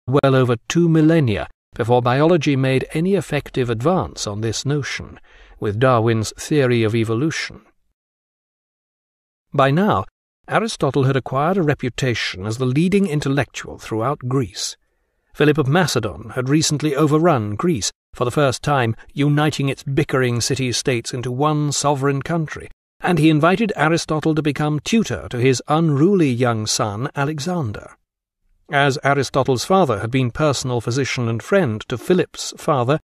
well over 2 millennia before biology made any effective advance on this notion, with Darwin's theory of evolution. By now, Aristotle had acquired a reputation as the leading intellectual throughout Greece. Philip of Macedon had recently overrun Greece, for the first time uniting its bickering city-states into one sovereign country, and he invited Aristotle to become tutor to his unruly young son Alexander. As Aristotle's father had been personal physician and friend to Philip's father,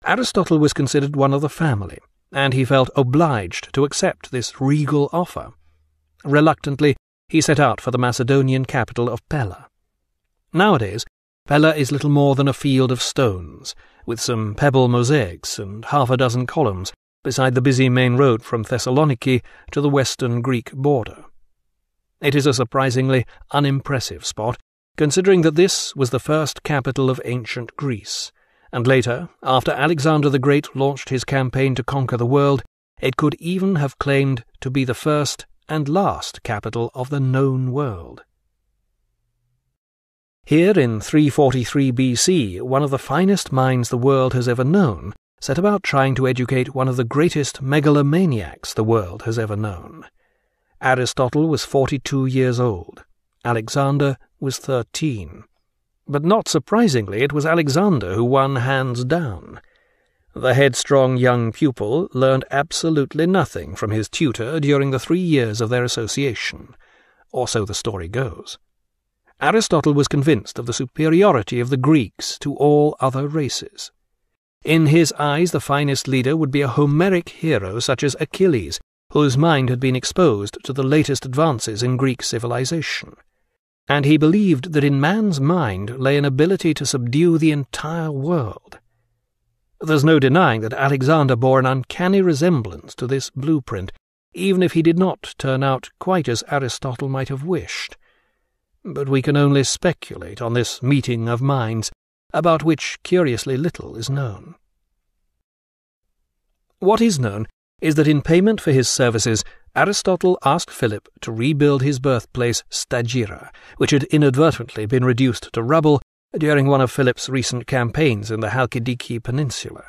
Aristotle was considered one of the family, and he felt obliged to accept this regal offer. Reluctantly, he set out for the Macedonian capital of Pella. Nowadays, Pella is little more than a field of stones, with some pebble mosaics and half a dozen columns beside the busy main road from Thessaloniki to the western Greek border. It is a surprisingly unimpressive spot, considering that this was the first capital of ancient Greece, and later, after Alexander the Great launched his campaign to conquer the world, it could even have claimed to be the first and last capital of the known world. Here in 343 BC, one of the finest minds the world has ever known set about trying to educate one of the greatest megalomaniacs the world has ever known. Aristotle was 42 years old. Alexander was 13. But not surprisingly, it was Alexander who won hands down. The headstrong young pupil learned absolutely nothing from his tutor during the 3 years of their association, or so the story goes. Aristotle was convinced of the superiority of the Greeks to all other races. In his eyes, the finest leader would be a Homeric hero such as Achilles, whose mind had been exposed to the latest advances in Greek civilization. And he believed that in man's mind lay an ability to subdue the entire world. There's no denying that Alexander bore an uncanny resemblance to this blueprint, even if he did not turn out quite as Aristotle might have wished. But we can only speculate on this meeting of minds, about which curiously little is known. What is known is that in payment for his services, Aristotle asked Philip to rebuild his birthplace Stagira, which had inadvertently been reduced to rubble during one of Philip's recent campaigns in the Halkidiki Peninsula.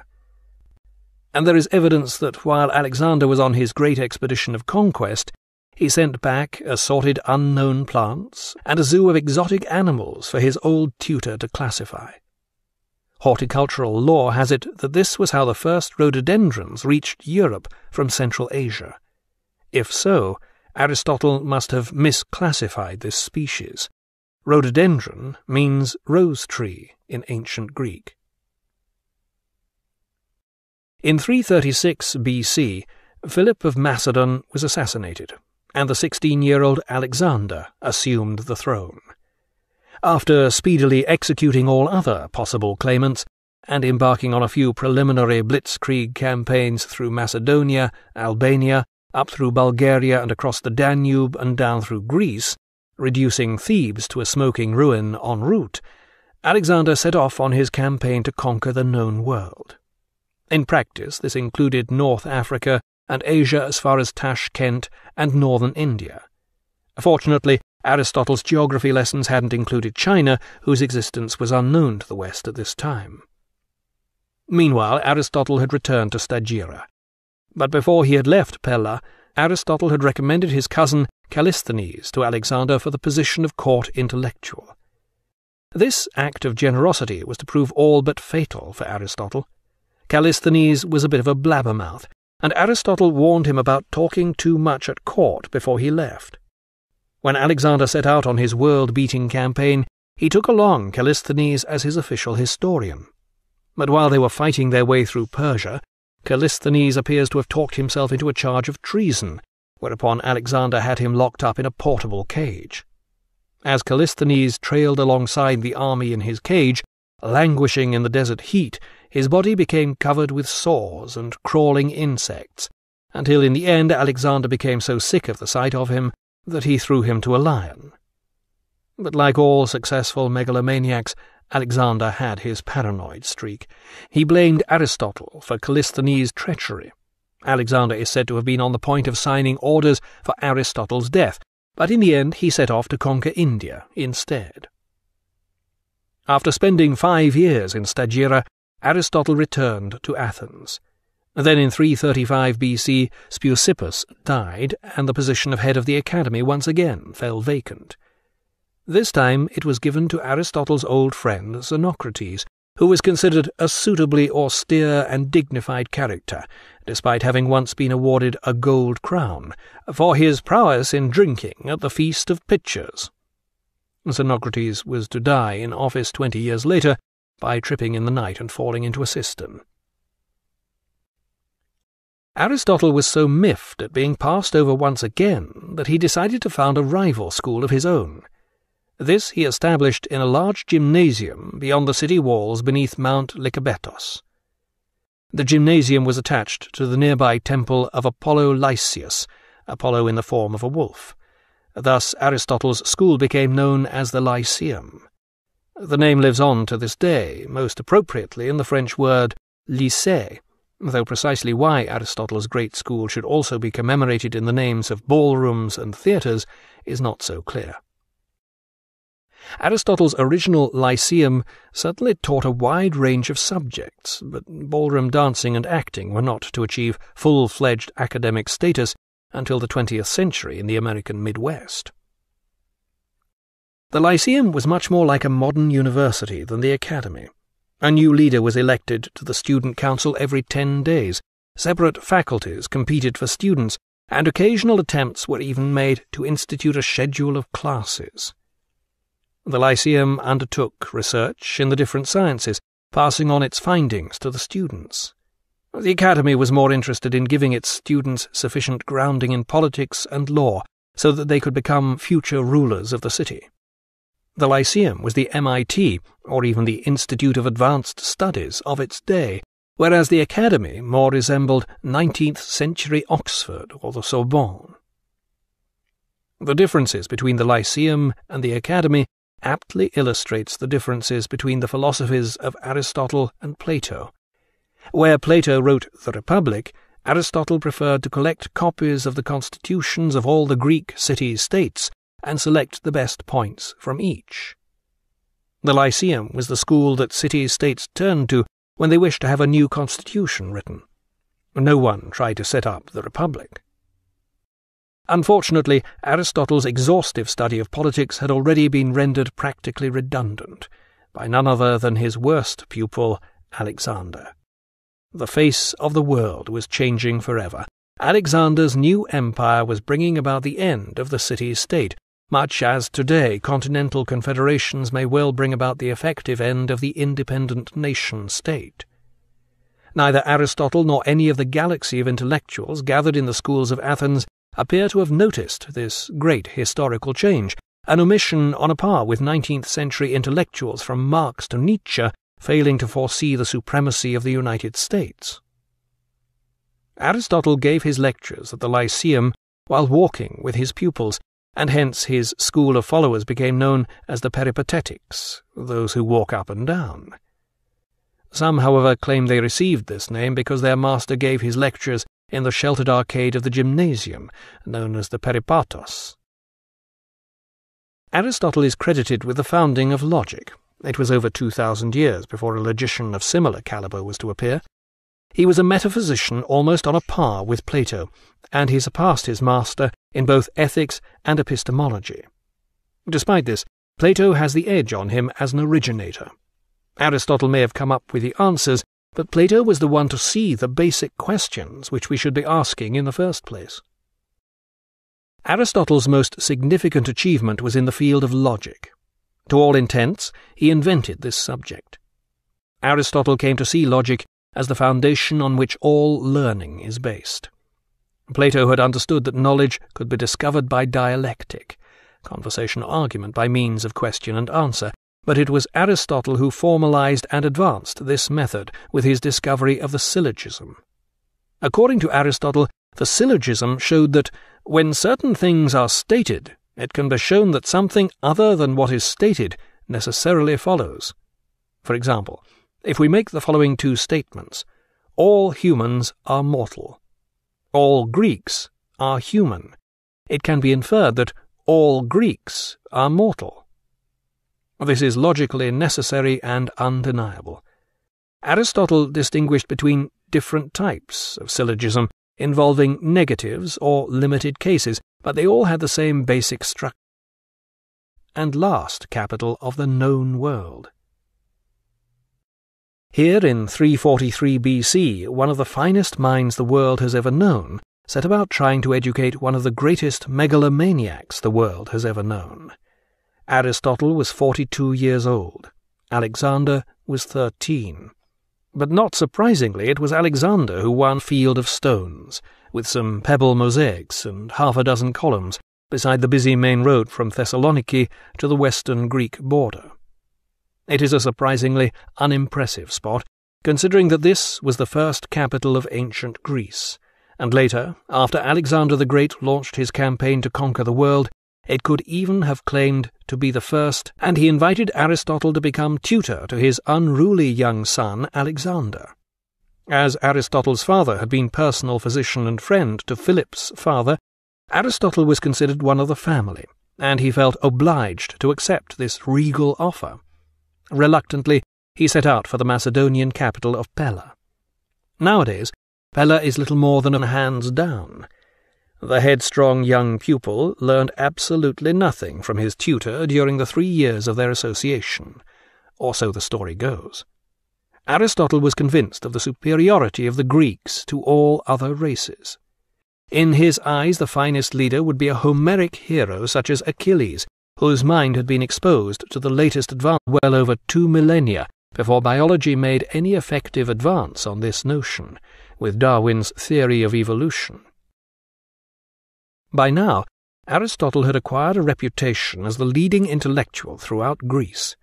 And there is evidence that while Alexander was on his great expedition of conquest, he sent back assorted unknown plants and a zoo of exotic animals for his old tutor to classify. Horticultural lore has it that this was how the first rhododendrons reached Europe from Central Asia. If so, Aristotle must have misclassified this species. Rhododendron means rose tree in ancient Greek. In 336 BC, Philip of Macedon was assassinated, and the 16-year-old Alexander assumed the throne. After speedily executing all other possible claimants, and embarking on a few preliminary blitzkrieg campaigns through Macedonia, Albania, up through Bulgaria and across the Danube and down through Greece, reducing Thebes to a smoking ruin en route, Alexander set off on his campaign to conquer the known world. In practice, this included North Africa and Asia as far as Tashkent and northern India. Fortunately, Aristotle's geography lessons hadn't included China, whose existence was unknown to the West at this time. Meanwhile, Aristotle had returned to Stagira. But before he had left Pella, Aristotle had recommended his cousin Callisthenes to Alexander for the position of court intellectual. This act of generosity was to prove all but fatal for Aristotle. Callisthenes was a bit of a blabbermouth, and Aristotle warned him about talking too much at court before he left. When Alexander set out on his world-beating campaign, he took along Callisthenes as his official historian. But while they were fighting their way through Persia, Callisthenes appears to have talked himself into a charge of treason, whereupon Alexander had him locked up in a portable cage. As Callisthenes trailed alongside the army in his cage, languishing in the desert heat, his body became covered with sores and crawling insects, until in the end Alexander became so sick of the sight of him that he threw him to a lion. But like all successful megalomaniacs, Alexander had his paranoid streak. He blamed Aristotle for Callisthenes' treachery. Alexander is said to have been on the point of signing orders for Aristotle's death, but in the end he set off to conquer India instead. After spending 5 years in Stagira, Aristotle returned to Athens. Then in 335 BC, Speusippus died, and the position of head of the academy once again fell vacant. This time it was given to Aristotle's old friend Xenocrates, who was considered a suitably austere and dignified character, despite having once been awarded a gold crown, for his prowess in drinking at the Feast of Pitchers. Xenocrates was to die in office 20 years later by tripping in the night and falling into a cistern. Aristotle was so miffed at being passed over once again that he decided to found a rival school of his own. This he established in a large gymnasium beyond the city walls beneath Mount Lycabettos. The gymnasium was attached to the nearby temple of Apollo Lysias, Apollo in the form of a wolf. Thus Aristotle's school became known as the Lyceum. The name lives on to this day, most appropriately in the French word lycée, though precisely why Aristotle's great school should also be commemorated in the names of ballrooms and theatres is not so clear. Aristotle's original Lyceum certainly taught a wide range of subjects, but ballroom dancing and acting were not to achieve full-fledged academic status until the 20th century in the American Midwest. The Lyceum was much more like a modern university than the academy. A new leader was elected to the student council every 10 days, separate faculties competed for students, and occasional attempts were even made to institute a schedule of classes. The Lyceum undertook research in the different sciences, passing on its findings to the students. The academy was more interested in giving its students sufficient grounding in politics and law so that they could become future rulers of the city. The Lyceum was the MIT, or even the Institute of Advanced Studies, of its day, whereas the academy more resembled 19th-century Oxford or the Sorbonne. The differences between the Lyceum and the academy aptly illustrates the differences between the philosophies of Aristotle and Plato. Where Plato wrote The Republic, Aristotle preferred to collect copies of the constitutions of all the Greek city-states and select the best points from each. The Lyceum was the school that city-states turned to when they wished to have a new constitution written. No one tried to set up the Republic. Unfortunately, Aristotle's exhaustive study of politics had already been rendered practically redundant by none other than his worst pupil, Alexander. The face of the world was changing forever. Alexander's new empire was bringing about the end of the city-state, much as today continental confederations may well bring about the effective end of the independent nation-state. Neither Aristotle nor any of the galaxy of intellectuals gathered in the schools of Athens appear to have noticed this great historical change, an omission on a par with 19th-century intellectuals from Marx to Nietzsche failing to foresee the supremacy of the United States. Aristotle gave his lectures at the Lyceum while walking with his pupils, and hence his school of followers became known as the Peripatetics, those who walk up and down. Some, however, claim they received this name because their master gave his lectures in the sheltered arcade of the gymnasium, known as the Peripatos. Aristotle is credited with the founding of logic. It was over 2,000 years before a logician of similar calibre was to appear. He was a metaphysician almost on a par with Plato, and he surpassed his master in both ethics and epistemology. Despite this, Plato has the edge on him as an originator. Aristotle may have come up with the answers, but Plato was the one to see the basic questions which we should be asking in the first place. Aristotle's most significant achievement was in the field of logic. To all intents, he invented this subject. Aristotle came to see logic as the foundation on which all learning is based. Plato had understood that knowledge could be discovered by dialectic, conversational argument by means of question and answer, but it was Aristotle who formalized and advanced this method with his discovery of the syllogism. According to Aristotle, the syllogism showed that when certain things are stated, it can be shown that something other than what is stated necessarily follows. For example, if we make the following two statements, all humans are mortal, all Greeks are human, it can be inferred that all Greeks are mortal. This is logically necessary and undeniable. Aristotle distinguished between different types of syllogism involving negatives or limited cases, but they all had the same basic structure. And last capital of the known world. Here in 343 BC, one of the finest minds the world has ever known set about trying to educate one of the greatest megalomaniacs the world has ever known. Aristotle was 42 years old. Alexander was 13. But not surprisingly, it was Alexander who won Field of Stones, with some pebble mosaics and half a dozen columns beside the busy main road from Thessaloniki to the western Greek border. It is a surprisingly unimpressive spot, considering that this was the first capital of ancient Greece, and later, after Alexander the Great launched his campaign to conquer the world, it could even have claimed to be the first, and he invited Aristotle to become tutor to his unruly young son Alexander. As Aristotle's father had been personal physician and friend to Philip's father, Aristotle was considered one of the family, and he felt obliged to accept this regal offer. Reluctantly, he set out for the Macedonian capital of Pella. Nowadays, Pella is little more than a hands down. The headstrong young pupil learned absolutely nothing from his tutor during the 3 years of their association, or so the story goes. Aristotle was convinced of the superiority of the Greeks to all other races. In his eyes, the finest leader would be a Homeric hero such as Achilles, whose mind had been exposed to the latest advance well over 2 millennia before biology made any effective advance on this notion, with Darwin's theory of evolution. By now, Aristotle had acquired a reputation as the leading intellectual throughout Greece.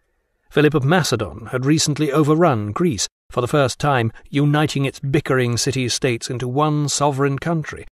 Philip of Macedon had recently overrun Greece, for the first time uniting its bickering city-states into one sovereign country,